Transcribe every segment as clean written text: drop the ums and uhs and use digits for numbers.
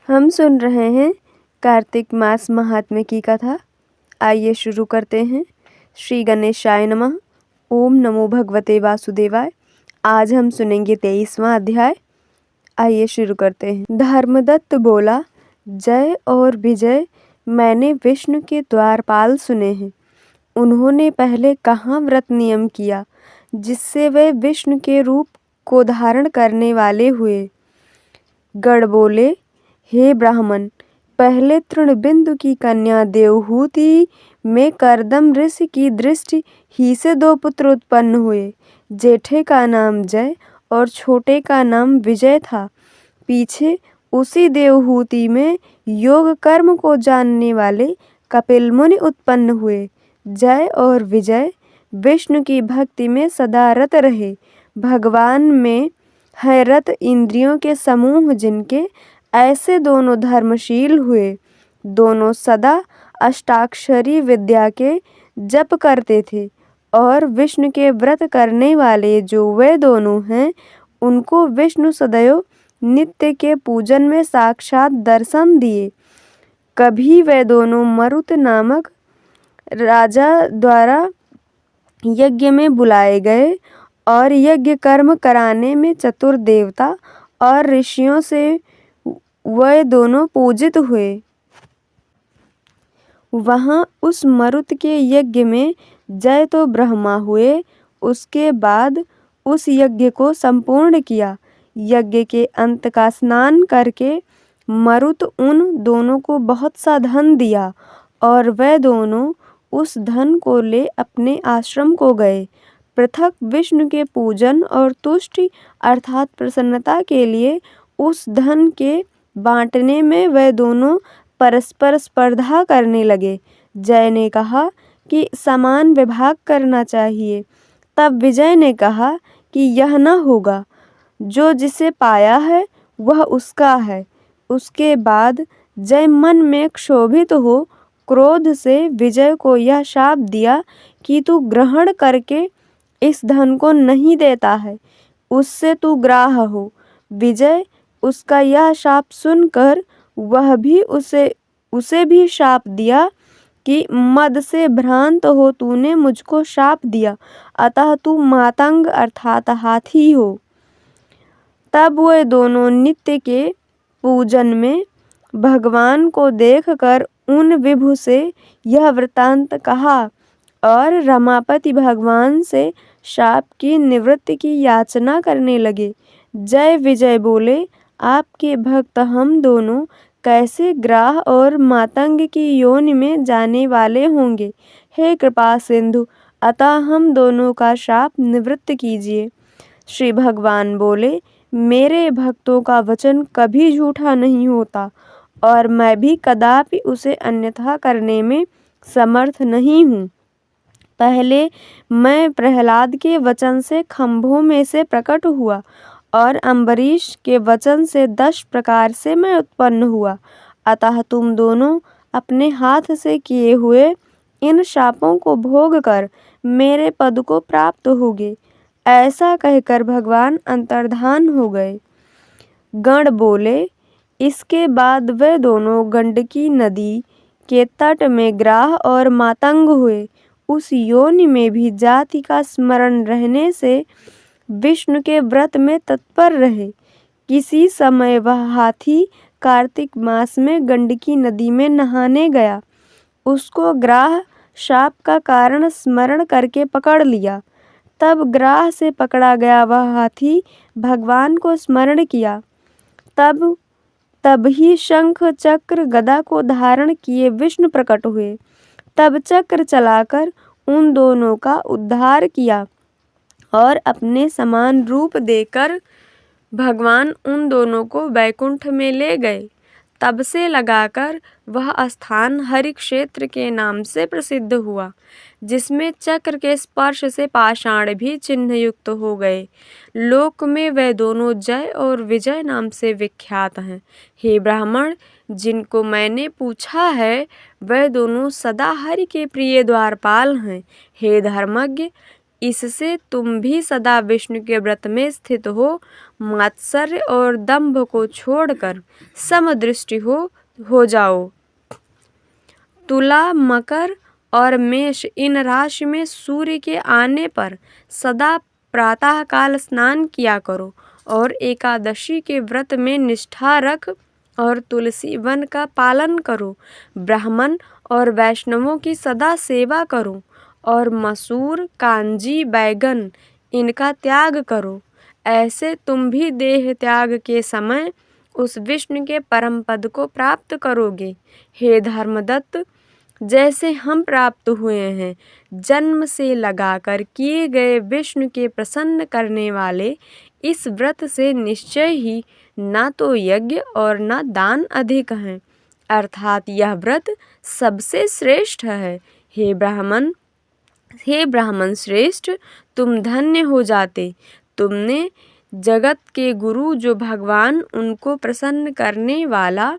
हम सुन रहे हैं कार्तिक मास महात्म्य की कथा। आइए शुरू करते हैं। श्री गणेशाय नमः। ओम नमो भगवते वासुदेवाय। आज हम सुनेंगे 23वां अध्याय। आइए शुरू करते हैं। धर्मदत्त बोला, जय और विजय मैंने विष्णु के द्वारपाल सुने हैं। उन्होंने पहले कहाँ व्रत नियम किया जिससे वे विष्णु के रूप को धारण करने वाले हुए। गण बोले, हे ब्राह्मण, पहले तृणबिंदु की कन्या देवहूति में करदम ऋषि की दृष्टि ही से 2 पुत्र उत्पन्न हुए। जेठे का नाम जय और छोटे का नाम विजय था। पीछे उसी देवहूति में योग कर्म को जानने वाले कपिल मुनि उत्पन्न हुए। जय और विजय विष्णु की भक्ति में सदा रत रहे। भगवान में है रत इंद्रियों के समूह जिनके, ऐसे दोनों धर्मशील हुए। दोनों सदा अष्टाक्षरी विद्या के जप करते थे और विष्णु के व्रत करने वाले जो वे दोनों हैं, उनको विष्णु सदैव नित्य के पूजन में साक्षात दर्शन दिए। कभी वे दोनों मरुत नामक राजा द्वारा यज्ञ में बुलाए गए और यज्ञ कर्म कराने में चतुर देवता और ऋषियों से वे दोनों पूजित हुए। वहाँ उस मरुत के यज्ञ में जय तो ब्रह्मा हुए। उसके बाद उस यज्ञ को संपूर्ण किया। यज्ञ के अंत का स्नान करके मरुत उन दोनों को बहुत सा धन दिया और वे दोनों उस धन को ले अपने आश्रम को गए। पृथक विष्णु के पूजन और तुष्टि अर्थात प्रसन्नता के लिए उस धन के बांटने में वे दोनों परस्पर स्पर्धा करने लगे। जय ने कहा कि समान विभाग करना चाहिए। तब विजय ने कहा कि यह न होगा, जो जिसे पाया है वह उसका है। उसके बाद जय मन में क्षोभित हो क्रोध से विजय को यह शाप दिया कि तू ग्रहण करके इस धन को नहीं देता है, उससे तू ग्राह हो। विजय उसका यह शाप सुनकर वह भी उसे भी शाप दिया कि मद से भ्रांत हो तूने मुझको शाप दिया, अतः तू मातंग अर्थात हाथी हो। तब वे दोनों नित्य के पूजन में भगवान को देखकर उन विभु से यह वृतांत कहा और रमापति भगवान से शाप की निवृत्ति की याचना करने लगे। जय विजय बोले, आपके भक्त हम दोनों कैसे ग्राह और मातंग की योनि में जाने वाले होंगे। हे कृपा सिंधु, अतः हम दोनों का शाप निवृत्त कीजिए। श्री भगवान बोले, मेरे भक्तों का वचन कभी झूठा नहीं होता और मैं भी कदापि उसे अन्यथा करने में समर्थ नहीं हूँ। पहले मैं प्रहलाद के वचन से खंभों में से प्रकट हुआ और अम्बरीश के वचन से 10 प्रकार से मैं उत्पन्न हुआ। अतः तुम दोनों अपने हाथ से किए हुए इन शापों को भोग कर मेरे पद को प्राप्त होगे। ऐसा कहकर भगवान अंतर्धान हो गए। गण बोले, इसके बाद वे दोनों गंडकी नदी के तट में ग्राह और मातंग हुए। उस योनि में भी जाति का स्मरण रहने से विष्णु के व्रत में तत्पर रहे। किसी समय वह हाथी कार्तिक मास में गंडकी नदी में नहाने गया। उसको ग्राह शाप का कारण स्मरण करके पकड़ लिया। तब ग्राह से पकड़ा गया वह हाथी भगवान को स्मरण किया। तब ही शंख चक्र गदा को धारण किए विष्णु प्रकट हुए। तब चक्र चलाकर उन दोनों का उद्धार किया और अपने समान रूप देकर भगवान उन दोनों को वैकुंठ में ले गए। तब से लगाकर वह स्थान हरि क्षेत्र के नाम से प्रसिद्ध हुआ, जिसमें चक्र के स्पर्श से पाषाण भी चिन्ह युक्त हो गए। लोक में वे दोनों जय और विजय नाम से विख्यात हैं। हे ब्राह्मण, जिनको मैंने पूछा है वे दोनों सदा हरि के प्रिय द्वारपाल हैं। हे धर्मज्ञ, इससे तुम भी सदा विष्णु के व्रत में स्थित हो मात्सर्य और दंभ को छोड़कर समदृष्टि हो जाओ। तुला, मकर और मेष इन राशि में सूर्य के आने पर सदा प्रातःकाल स्नान किया करो और एकादशी के व्रत में निष्ठा रख और तुलसी वन का पालन करो। ब्राह्मण और वैष्णवों की सदा सेवा करो और मसूर, कांजी, बैगन इनका त्याग करो। ऐसे तुम भी देह त्याग के समय उस विष्णु के परम पद को प्राप्त करोगे। हे धर्मदत्त, जैसे हम प्राप्त हुए हैं, जन्म से लगाकर किए गए विष्णु के प्रसन्न करने वाले इस व्रत से निश्चय ही ना तो यज्ञ और ना दान अधिक हैं, अर्थात यह व्रत सबसे श्रेष्ठ है। हे ब्राह्मण श्रेष्ठ, तुम धन्य हो जाते। तुमने जगत के गुरु जो भगवान उनको प्रसन्न करने वाला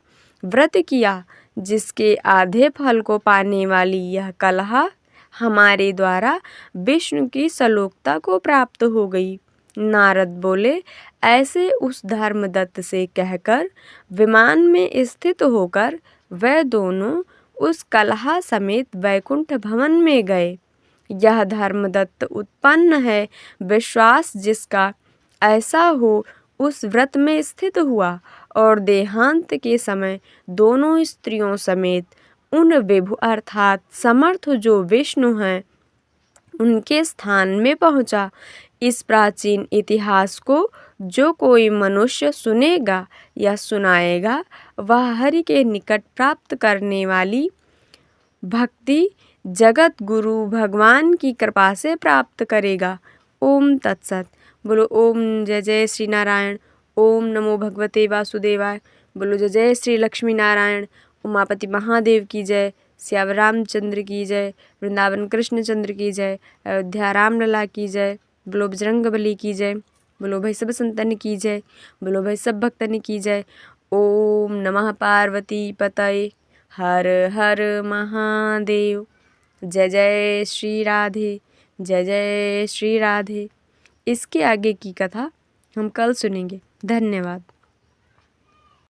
व्रत किया, जिसके आधे फल को पाने वाली यह कलहा हमारे द्वारा विष्णु की सलोकता को प्राप्त हो गई। नारद बोले, ऐसे उस धर्मदत्त से कहकर विमान में स्थित होकर वह दोनों उस कलहा समेत वैकुंठ भवन में गए। यह धर्मदत्त उत्पन्न है विश्वास जिसका ऐसा हो उस व्रत में स्थित हुआ और देहांत के समय दोनों स्त्रियों समेत उन विभु अर्थात समर्थ जो विष्णु हैं उनके स्थान में पहुंचा। इस प्राचीन इतिहास को जो कोई मनुष्य सुनेगा या सुनाएगा वह हरि के निकट प्राप्त करने वाली भक्ति जगत गुरु भगवान की कृपा से प्राप्त करेगा। ओम तत्सत। बोलो ओम जय जय श्री नारायण। ओम नमो भगवते वासुदेवाय। बोलो जय जय श्री लक्ष्मी नारायण। उमापति महादेव की जय। श्याम रामचंद्र की जय। वृंदावन कृष्णचंद्र की जय। अयोध्या रामलला की जय। बोलो बजरंगबली की जय। बोलो भाई सब संतन की जय। बोलो भाई सब भक्तन की जय। ओम नमः पार्वती पतये। हर हर महादेव। जय जय श्री राधे। जय जय श्री राधे। इसके आगे की कथा हम कल सुनेंगे। धन्यवाद।